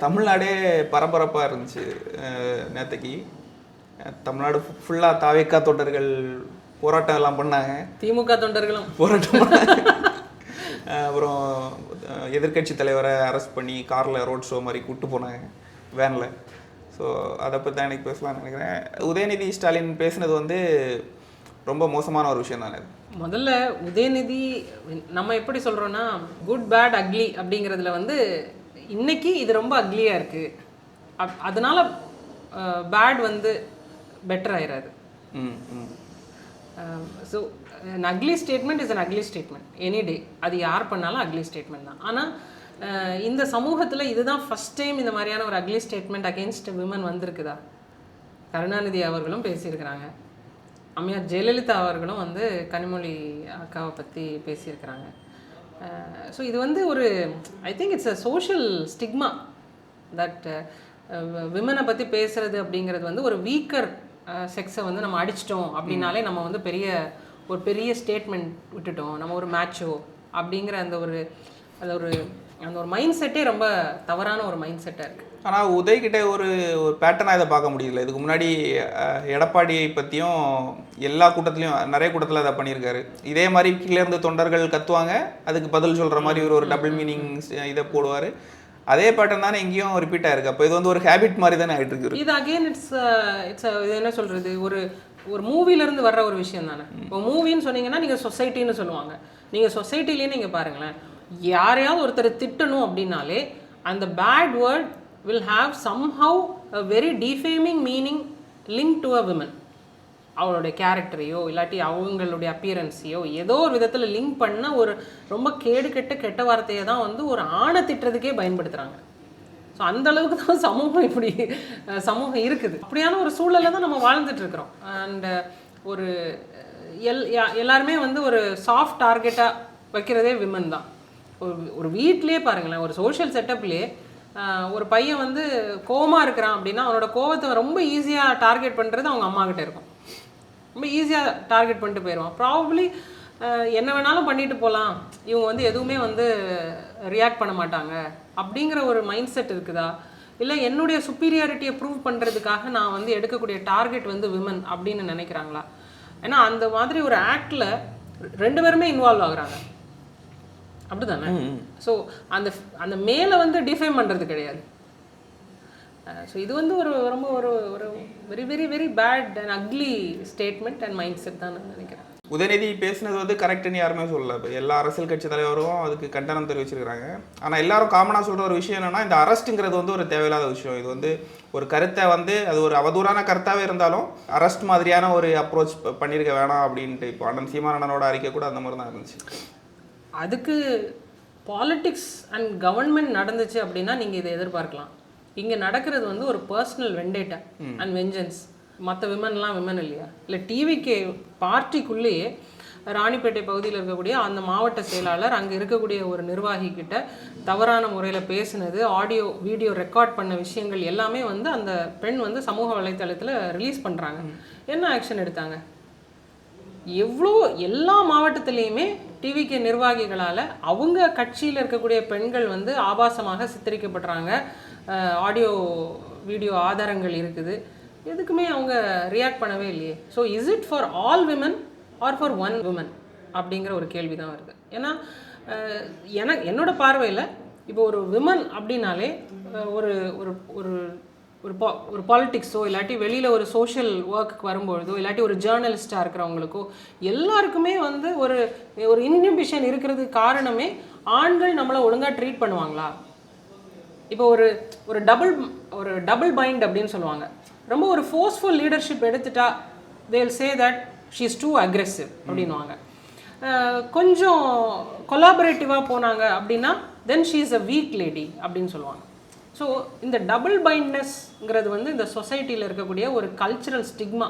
தமிழ்நாடே பரபரப்பாக இருந்துச்சு நேற்றுக்கு. தமிழ்நாடு ஃபுல்லாக தாவேக்கா தொண்டர்கள் போராட்டம் எல்லாம் பண்ணாங்க. திமுக தொண்டர்களும் போராட்டம் பண்ணாங்க. அப்புறம் எதிர்கட்சி தலைவரை அரெஸ்ட் பண்ணி காரில் ரோட் ஷோ மாதிரி கூப்பிட்டு போனாங்க வேனில். ஸோ அதை பற்றி தான் எனக்கு பேசலாம்னு நினைக்கிறேன். உதயநிதி ஸ்டாலின் பேசுனது வந்து ரொம்ப மோசமான ஒரு விஷயம் தானே. முதல்ல உதயநிதி நம்ம எப்படி சொல்கிறோன்னா குட் பேட் அக்லி அப்படிங்கிறதுல வந்து இன்னைக்கு இது ரொம்ப அக்லியாக இருக்குது, அதனால பேட் வந்து பெட்டர் ஆயிடாது. So an ugly statement is an ugly statement any day. அது யார் பண்ணாலும் அக்லி ஸ்டேட்மெண்ட் தான். ஆனால் இந்த சமூகத்தில் இதுதான் ஃபஸ்ட் டைம் இந்த மாதிரியான ஒரு அக்லி ஸ்டேட்மெண்ட் அகெயின்ஸ்ட் விமன் வந்திருக்குதா. கருணாநிதி அவர்களும் பேசியிருக்கிறாங்க, அம்மையார் ஜெயலலிதா அவர்களும் வந்து கனிமொழி அக்காவை பற்றி பேசியிருக்கிறாங்க. ஸோ இது வந்து ஒரு I think it's a social stigma that விமனை பற்றி பேசுகிறது அப்படிங்கிறது வந்து ஒரு வீக்கர் செக்ஸை வந்து நம்ம அடிச்சிட்டோம் அப்படின்னாலே நம்ம வந்து ஒரு பெரிய ஸ்டேட்மெண்ட் விட்டுட்டோம், நம்ம ஒரு மேட்சோ அப்படிங்கிற அந்த ஒரு மைண்ட் செட்டே ரொம்ப தவறான ஒரு மைண்ட் செட்டாக இருக்குது. ஆனால் உதய்கிட்ட ஒரு பேட்டர்னாக இதை பார்க்க முடியல. இதுக்கு முன்னாடி எடப்பாடியை பற்றியும் எல்லா கூட்டத்துலையும் நிறைய கூட்டத்தில் அதை பண்ணியிருக்காரு. இதே மாதிரி கீழேருந்து தொண்டர்கள் கத்துவாங்க, அதுக்கு பதில் சொல்கிற மாதிரி ஒரு டபுள் மீனிங் இதை போடுவார். அதே பேட்டர்ன் தானே எங்கேயும் ரிப்பீட் ஆயிருக்கு. அப்போ இது வந்து ஒரு ஹேபிட் மாதிரி தானே ஆகிட்டு இருக்கு. இது அகெயின் இட்ஸ் இது என்ன சொல்கிறது, ஒரு மூவிலேருந்து வர்ற ஒரு விஷயம் தானே. இப்போ மூவின்னு சொன்னீங்கன்னா நீங்கள் சொசைட்டின்னு சொல்லுவாங்க. நீங்கள் சொசைட்டிலேயே நீங்கள் பாருங்களேன், யாரையாவது ஒருத்தர் திட்டணும் அப்படின்னாலே அந்த bad word will have somehow a very defaming meaning linked to a woman. அவளுடைய கேரக்டரையோ இல்லாட்டி அவங்களுடைய அப்பியரன்ஸையோ ஏதோ ஒரு விதத்தில் லிங்க் பண்ண ஒரு ரொம்ப கெட்ட வார்த்தையை தான் வந்து ஒரு ஆணை திட்டுறதுக்கே பயன்படுத்துகிறாங்க. ஸோ அந்த அளவுக்கு தான் சமூகம் இருக்குது. அப்படியான ஒரு சூழலில் தான் நம்ம வாழ்ந்துட்டு இருக்கிறோம். அண்ட் ஒரு எல்லாருமே வந்து ஒரு சாஃப்ட் டார்கெட்டாக வைக்கிறதே விமன் தான். ஒரு வீட்லேயே பாருங்களேன், ஒரு சோஷியல் செட்டப்லேயே ஒரு பையன் வந்து கோவமாக இருக்கிறான் அப்படின்னா அவனோட கோவத்தை ரொம்ப ஈஸியாக டார்கெட் பண்ணுறது அவங்க அம்மா கிட்டே இருக்கும். ரொம்ப ஈஸியாக டார்கெட் பண்ணிட்டு போயிடுவான். ப்ராபப்ளி என்ன வேணாலும் பண்ணிட்டு போகலாம், இவங்க வந்து எதுவுமே வந்து ரியாக்ட் பண்ண மாட்டாங்க அப்படிங்கிற ஒரு மைண்ட் செட் இருக்குதா, இல்லை என்னுடைய சுப்பீரியாரிட்டியை ப்ரூவ் பண்ணுறதுக்காக நான் வந்து எடுக்கக்கூடிய டார்கெட் வந்து விமன் அப்படின்னு நினைக்கிறாங்களா? ஏன்னா அந்த மாதிரி ஒரு ஆக்டில் 2 பேருமே இன்வால்வ் ஆகுறாங்க, அப்படி தானே? ஸோ அந்த மேலே வந்து டிஃபைன் பண்ணுறது கிடையாது. ஸோ இது வந்து ரொம்ப ஒரு very very very bad and ugly statement and mindset தான் நான் நினைக்கிறேன். உதயநிதி பேசினது வந்து கரெக்டுன்னு யாருமே சொல்லலை. இப்போ எல்லா அரசியல் கட்சி தலைவரும் அதுக்கு கண்டனம் தெரிவிச்சிருக்கிறாங்க. ஆனால் எல்லாரும் காமனாக சொல்கிற ஒரு விஷயம் என்னென்னா, இந்த அரெஸ்ட்டுங்கிறது வந்து ஒரு தேவையில்லாத விஷயம். இது வந்து ஒரு கருத்தை வந்து அது ஒரு அவதூறான கருத்தாகவே இருந்தாலும் அரெஸ்ட் மாதிரியான ஒரு அப்ரோச் பண்ணியிருக்க வேணாம் அப்படின்ட்டு. இப்போ அண்ணன் சீமானனோட அறிக்கை கூட அந்த மாதிரி தான் இருந்துச்சு. அதுக்கு பாலிட்டிக்ஸ் அண்ட் கவர்மெண்ட் நடந்துச்சு அப்படின்னா நீங்கள் இதை எதிர்பார்க்கலாம். இங்கே நடக்கிறது வந்து ஒரு பர்சனல் வெண்டேட்டா அண்ட் வெஞ்சன்ஸ். மற்ற விமன்லாம் விமன் இல்லையா? இல்லை டிவிகே பார்ட்டிக்குள்ளேயே ராணிப்பேட்டை பகுதியில் இருக்கக்கூடிய அந்த மாவட்ட செயலாளர் அங்கே இருக்கக்கூடிய ஒரு நிர்வாகிக்கிட்ட தவறான முறையில் பேசினது, ஆடியோ வீடியோ ரெக்கார்ட் பண்ண விஷயங்கள் எல்லாமே வந்து அந்த பெண் வந்து சமூக வலைத்தளத்தில் ரிலீஸ் பண்ணுறாங்க. என்ன ஆக்ஷன் எடுத்தாங்க? எல்லா மாவட்டத்திலையுமே டிவிகே நிர்வாகிகளால் அவங்க கட்சியில் இருக்கக்கூடிய பெண்கள் வந்து ஆபாசமாக சித்தரிக்கப்படுறாங்க. ஆடியோ வீடியோ ஆதாரங்கள் இருக்குது. எதுக்குமே அவங்க ரியாக்ட் பண்ணவே இல்லையே. So is it for all women R for one women அப்படிங்கிற ஒரு கேள்வி தான் வருது. ஏன்னா என்னோட பார்வையில் இப்போ ஒரு விமன் அப்படின்னாலே ஒரு ஒரு ஒரு பாலிட்டிக்ஸோ இல்லாட்டி வெளியில் ஒரு சோஷியல் ஒர்க்கு வரும்பொழுதோ இல்லாட்டி ஒரு ஜேர்னலிஸ்டாக இருக்கிறவங்களுக்கோ எல்லாருக்குமே வந்து ஒரு இன்ஹிபிஷன் இருக்கிறதுக்கு காரணமே ஆண்கள் நம்மளை ஒழுங்காக ட்ரீட் பண்ணுவாங்களா. இப்போ ஒரு டபுள் பைண்ட் அப்படின்னு சொல்லுவாங்க. ரொம்ப ஒரு ஃபோர்ஸ்ஃபுல் லீடர்ஷிப் எடுத்துட்டா they'll say that she is too aggressive அப்படின்வாங்க. கொஞ்சம் கொலாபரேட்டிவாக போனாங்க அப்படின்னா then she is a weak lady அப்படின்னு சொல்லுவாங்க. ஸோ இந்த டபுள் பைண்ட்னஸ்ங்கிறது வந்து இந்த சொசைட்டியில் இருக்கக்கூடிய ஒரு கல்ச்சுரல் ஸ்டிக்மா.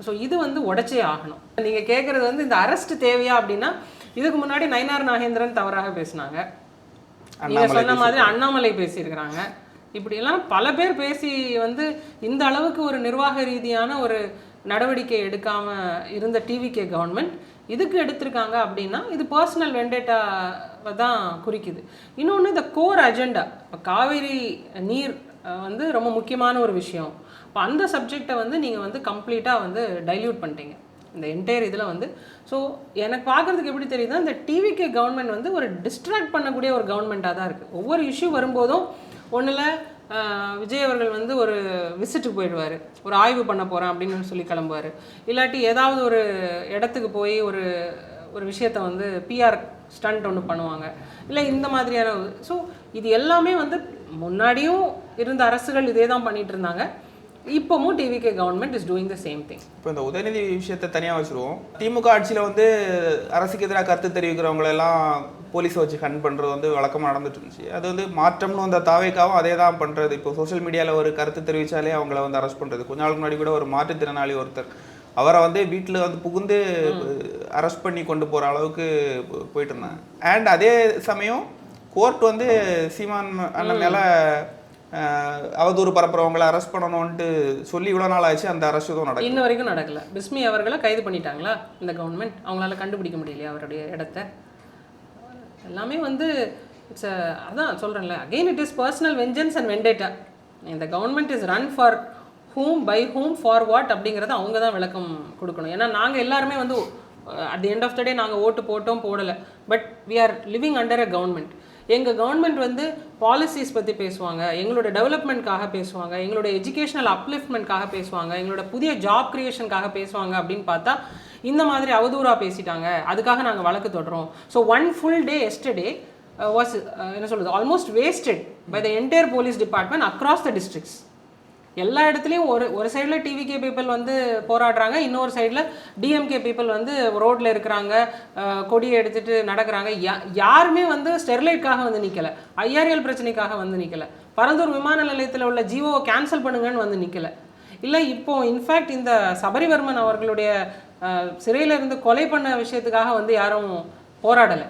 ஸோ இது வந்து உடைச்சே ஆகணும். நீங்கள் கேட்குறது வந்து இந்த அரெஸ்ட் தேவையா அப்படின்னா, இதுக்கு முன்னாடி நயினார் நாகேந்திரன் தவறாக பேசினாங்க, நீங்கள் சொன்ன மாதிரி அண்ணாமலை பேசியிருக்கிறாங்க. இப்படியெல்லாம் பல பேர் பேசி வந்து இந்த அளவுக்கு ஒரு நிர்வாக ரீதியான ஒரு நடவடிக்கை எடுக்காமல் இருந்த டிவிகே கவர்மெண்ட் இதுக்கு எடுத்திருக்காங்க அப்படின்னா இது பர்சனல் வெண்டேட்டாவை தான் குறிக்குது. இன்னொன்று இந்த கோர் அஜெண்டா, இப்போ காவேரி நீர் வந்து ரொம்ப முக்கியமான ஒரு விஷயம். இப்போ அந்த சப்ஜெக்டை வந்து நீங்கள் வந்து கம்ப்ளீட்டாக வந்து டைல்யூட் பண்ணிட்டீங்க இந்த என்டையர் இதில் வந்து. ஸோ எனக்கு பார்க்குறதுக்கு எப்படி தெரியுதுன்னா, இந்த டிவிகே கவர்மெண்ட் வந்து ஒரு டிஸ்ட்ராக்ட் பண்ணக்கூடிய ஒரு கவர்மெண்ட்டாக தான் இருக்குது. ஒவ்வொரு இஷ்யூ வரும்போதும் ஒன்றில் விஜய் அவர்கள் வந்து ஒரு விசிட்டுக்கு போயிடுவார், ஒரு ஆய்வு பண்ண போகிறேன் அப்படின்னு சொல்லி கிளம்புவார். இல்லாட்டி ஏதாவது ஒரு இடத்துக்கு போய் ஒரு ஒரு விஷயத்தை வந்து பிஆர் ஸ்டண்ட் ஒன்று பண்ணுவாங்க, இல்லை இந்த மாதிரியான. ஸோ இது எல்லாமே வந்து முன்னாடியும் இருந்த அரசுகள் இதே தான் பண்ணிகிட்டு இருந்தாங்க. இப்போவும் TVK government is doing the same thing. இப்போ இந்த உதயநிதி விஷயத்தை தனியாக வச்சுருவோம். திமுக ஆட்சியில் வந்து அரசுக்கு எதிராக கருத்து தெரிவிக்கிறவங்களெல்லாம் போலீஸை வச்சு ஹண்ட் பண்ணுறது வந்து வழக்கமாக நடந்துட்டு இருந்துச்சு. அது வந்து மாற்றம்னு வந்த தாவேக்காவும் அதே தான் பண்ணுறது. இப்போ சோஷியல் மீடியாவில் ஒரு கருத்து தெரிவித்தாலே அவங்கள வந்து அரெஸ்ட் பண்ணுறது. கொஞ்ச நாளுக்கு முன்னாடி கூட ஒரு மாற்றுத்திறனாளி ஒருத்தர், அவரை வந்து வீட்டில் வந்து புகுந்து அரெஸ்ட் பண்ணி கொண்டு போகிற அளவுக்கு போயிட்டு இருந்தாங்க. அண்ட் அதே சமயம் கோர்ட் வந்து சீமான் அண்ணன் மேலே அவதூறு பரப்புறவங்களை அரெஸ்ட் பண்ணணும்ட்டு சொல்லி இவ்வளோ நாள் ஆச்சு, அந்த அரெஸ்ட் எதுவும் நடக்கும் இன்ன வரைக்கும் நடக்கல. பிஸ்மி அவர்களை கைது பண்ணிட்டாங்களா இந்த கவர்மெண்ட்? அவங்களால கண்டுபிடிக்க முடியலையா அவருடைய இடத்த? எல்லாமே வந்து இட்ஸ் அதான் சொல்கிறேன்ல, again it is personal vengeance and vendetta. இந்த government is run for whom, by whom, for what அப்படிங்கிறத அவங்க தான் விளக்கம் கொடுக்கணும். ஏன்னா நாங்கள் எல்லாருமே வந்து at the end of the day நாங்கள் ஓட்டு போட்டோம் போடலை, but we are living under a government. எங்கள் கவர்மெண்ட் வந்து பாலிசிஸ் பற்றி பேசுவாங்க, எங்களோட டெவலப்மெண்ட்காக பேசுவாங்க, எங்களோட எஜுகேஷனல் அப்லிஃப்ட்மெண்ட்காக பேசுவாங்க, எங்களோட புதிய ஜாப் கிரியேஷனுக்காக பேசுவாங்க. அப்படின்னு பார்த்தா இந்த மாதிரி அவதூறாக பேசிட்டாங்க, அதுக்காக நாங்கள் வழக்கு தொடரோம். So one full day yesterday was என்ன சொல்கிறது, almost wasted by the entire police department across the districts. எல்லா இடத்துலையும் ஒரு சைடில் டிவிகே பீப்புள் வந்து போராடுறாங்க, இன்னொரு சைடில் டிஎம்கே பீப்புள் வந்து ரோட்டில் இருக்கிறாங்க, கொடியை எடுத்துகிட்டு நடக்கிறாங்க. யாருமே வந்து ஸ்டெர்லைட்காக வந்து நிற்கலை, ஐஆர்எல் பிரச்சனைக்காக வந்து நிற்கலை, பரந்தூர் விமான நிலையத்தில் உள்ள ஜிஓவை கேன்சல் பண்ணுங்கன்னு வந்து நிற்கலை. இல்லை இப்போது இன்ஃபேக்ட் இந்த சபரிவர்மன் அவர்களுடைய சிறையிலிருந்து கொலை பண்ண விஷயத்துக்காக வந்து யாரும் போராடலை.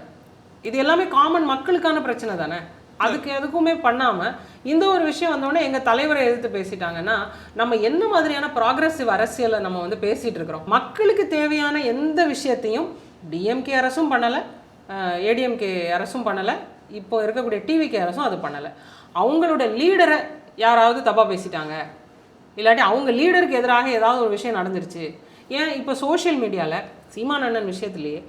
இது எல்லாமே காமன் மக்களுக்கான பிரச்சனை தானே. அதுக்குமே பண்ணாமல் இந்த ஒரு விஷயம் வந்தோடனே எங்கள் தலைவரை எதிர்த்து பேசிட்டாங்கன்னா நம்ம என்ன மாதிரியான ப்ராக்ரெசிவ் அரசியலை நம்ம வந்து பேசிகிட்டு இருக்கிறோம்? மக்களுக்கு தேவையான எந்த விஷயத்தையும் டிஎம்கே அரசும் பண்ணலை, ஏடிஎம்கே அரசும் பண்ணலை, இப்போ இருக்கக்கூடிய டிவிகே அரசும் அது பண்ணலை. அவங்களோட லீடரை யாராவது தப்பாக பேசிட்டாங்க, இல்லாட்டி அவங்க லீடருக்கு எதிராக ஏதாவது ஒரு விஷயம் நடந்துருச்சு. ஏன் இப்போ சோஷியல் மீடியாவில் சீமான் அண்ணன் விஷயத்துலேயே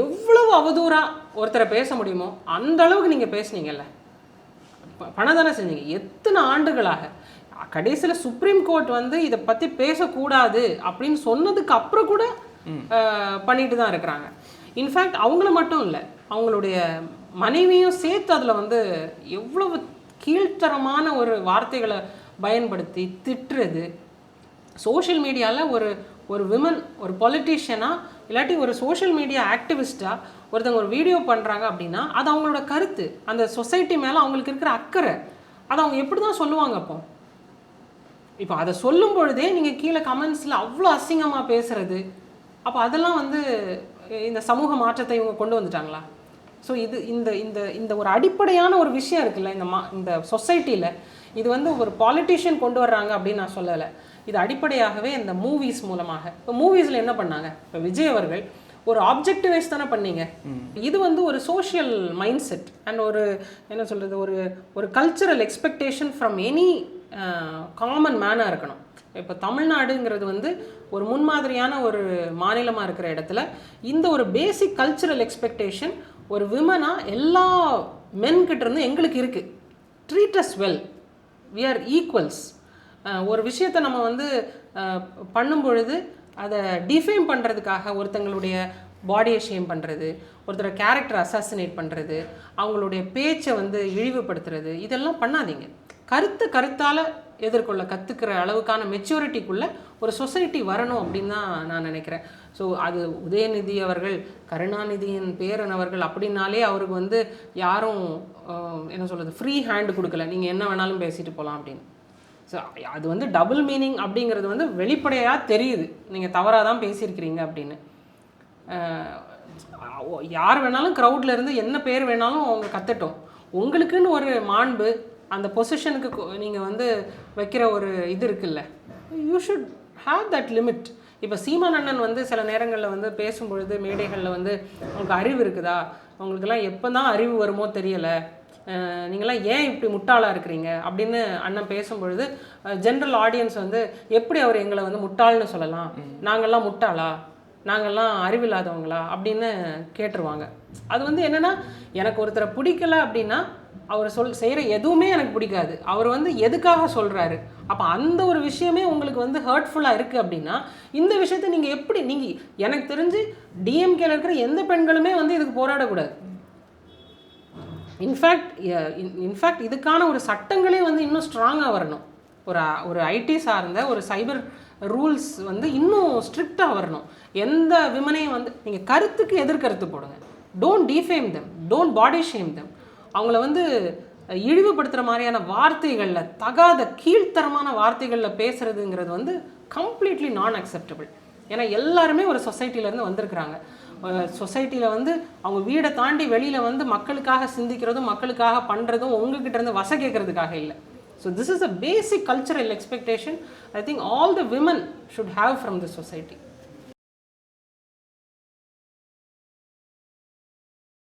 எவ்வளவு அவதூறாக ஒருத்தரை பேச முடியுமோ அந்த அளவுக்கு நீங்கள் பேசுனீங்கல்ல, பணம் தானே செஞ்சீங்க. எத்தனை ஆண்டுகளாக கடைசியில் சுப்ரீம் கோர்ட் வந்து இதை பற்றி பேசக்கூடாது அப்படின்னு சொன்னதுக்கு அப்புறம் கூட பண்ணிட்டு தான் இருக்கிறாங்க. இன்ஃபேக்ட் அவங்கள மட்டும் இல்லை, அவங்களுடைய மனைவியும் சேர்த்து அதில் வந்து எவ்வளவு கீழ்த்தரமான ஒரு வார்த்தைகளை பயன்படுத்தி திட்டுறது. சோஷியல் மீடியாவில் ஒரு விமன், ஒரு பொலிட்டீஷியனாக இல்லாட்டி ஒரு சோஷியல் மீடியா ஆக்டிவிஸ்ட்டாக ஒருத்தவங்க ஒரு வீடியோ பண்ணுறாங்க அப்படின்னா அது அவங்களோட கருத்து, அந்த சொசைட்டி மேலே அவங்களுக்கு இருக்கிற அக்கறை, அதை அவங்க எப்படி தான் சொல்லுவாங்க? இப்போ அதை சொல்லும் பொழுதே நீங்கள் கீழே கமெண்ட்ஸில் அவ்வளோ அசிங்கமாக பேசுகிறது, அப்போ அதெல்லாம் வந்து இந்த சமூக மாற்றத்தை இவங்க கொண்டு வந்துட்டாங்களா? ஸோ இந்த ஒரு அடிப்படையான ஒரு விஷயம் இருக்குல்ல இந்த சொசைட்டியில், இது வந்து ஒரு பாலிட்டிஷியன் கொண்டு வர்றாங்க அப்படின்னு நான் சொல்லலை. இது அடிப்படையாகவே இந்த மூவிஸ் மூலமாக. இப்போ மூவிஸில் என்ன பண்ணாங்க? இப்போ விஜய் அவர்கள் ஒரு ஆப்ஜெக்டிவைஸ் தானே பண்ணீங்க. இது வந்து ஒரு சோஷியல் மைண்ட் செட் அண்ட் ஒரு என்ன சொல்கிறது, ஒரு cultural expectation from any common மேனாக இருக்கணும். இப்போ தமிழ்நாடுங்கிறது வந்து ஒரு முன்மாதிரியான ஒரு மாநிலமாக இருக்கிற இடத்துல இந்த ஒரு பேசிக் கல்ச்சரல் எக்ஸ்பெக்டேஷன் ஒரு விமனாக எல்லா மென்கிட்ட இருந்து எங்களுக்கு இருக்குது. Treat us well, we are equals. ஒரு விஷயத்தை நம்ம வந்து பண்ணும் பொழுது அதை டிஃபேம் பண்ணுறதுக்காக ஒருத்தங்களுடைய பாடியை ஷேம் பண்ணுறது, ஒருத்தரை கேரக்டர் அசாசினேட் பண்ணுறது, அவங்களுடைய பேச்சை வந்து இழிவுபடுத்துறது, இதெல்லாம் பண்ணாதீங்க. கருத்தால் எதிர்கொள்ள கற்றுக்கிற அளவுக்கான மெச்சூரிட்டிக்குள்ளே ஒரு சொசைட்டி வரணும் அப்படின்னு தான் நான் நினைக்கிறேன். ஸோ அது உதயநிதி அவர்கள், கருணாநிதியின் பேரன் அவர்கள் அப்படின்னாலே அவருக்கு வந்து யாரும் என்ன சொல்கிறது, ஃப்ரீ ஹேண்டு கொடுக்கல, நீங்கள் என்ன வேணாலும் பேசிட்டு போகலாம் அப்படின்னு. ஸோ அது வந்து டபுள் மீனிங் அப்படிங்கிறது வந்து வெளிப்படையாக தெரியுது, நீங்கள் தவறாக தான் பேசியிருக்கிறீங்க அப்படின்னு. யார் வேணாலும் க்ரௌடில் இருந்து என்ன பேர் வேணாலும் அவங்க கற்றுட்டோம். உங்களுக்குன்னு ஒரு மாண்பு, அந்த பொசிஷனுக்கு நீங்கள் வந்து வைக்கிற ஒரு இது இருக்குல்ல, you should have that limit. இப்போ சீமான் அண்ணன் வந்து சில நேரங்களில் வந்து பேசும்பொழுது மேடைகளில் வந்து உங்களுக்கு அறிவு இருக்குதா, உங்களுக்கெல்லாம் எப்போ தான் அறிவு வருமோ தெரியலை, நீங்களாம் ஏன் இப்படி முட்டாளாக இருக்கிறீங்க அப்படின்னு அண்ணன் பேசும்பொழுது ஜென்ரல் ஆடியன்ஸ் வந்து எப்படி அவர் எங்களை வந்து முட்டாள்னு சொல்லலாம், நாங்கள்லாம் முட்டாளா, நாங்கள்லாம் அறிவில்லாதவங்களா அப்படின்னு கேட்டுருவாங்க. அது வந்து என்னென்னா, எனக்கு ஒருத்தரை பிடிக்கல அப்படின்னா அவர் செய்கிற எதுவுமே எனக்கு பிடிக்காது, அவர் வந்து எதுக்காக சொல்கிறாரு, அப்போ அந்த ஒரு விஷயமே உங்களுக்கு வந்து ஹர்ட்ஃபுல்லாக இருக்குது அப்படின்னா இந்த விஷயத்தை நீங்கள் எப்படி, நீங்கள் எனக்கு தெரிஞ்சு டிஎம்கேல இருக்கிற எந்த பெண்களுமே வந்து இதுக்கு போராடக்கூடாது. இன்ஃபேக்ட் இதுக்கான ஒரு சட்டங்களே வந்து இன்னும் ஸ்ட்ராங்காக வரணும். ஒரு ஐடி சார்ந்த ஒரு சைபர் ரூல்ஸ் வந்து இன்னும் ஸ்ட்ரிக்டாக வரணும். எந்த விமனையும் வந்து நீங்கள் கருத்துக்கு எதிர்கருத்து போடுங்க, don't defame them, don't body shame them. அவங்கள வந்து இழிவுபடுத்துகிற மாதிரியான வார்த்தைகளில், தகாத கீழ்த்தரமான வார்த்தைகளில் பேசுகிறதுங்கிறது வந்து கம்ப்ளீட்லி நான் அக்செப்டபிள். ஏன்னா எல்லாருமே ஒரு சொசைட்டிலேருந்து வந்திருக்கிறாங்க. சொசைட்டியில் வந்து அவங்க வீடை தாண்டி வெளியில் வந்து மக்களுக்காக சிந்திக்கிறதும் மக்களுக்காக பண்ணுறதும் உங்ககிட்ட இருந்து வச கேட்கறதுக்காக இல்லை. So this is a basic cultural expectation I think all the women should have from the society.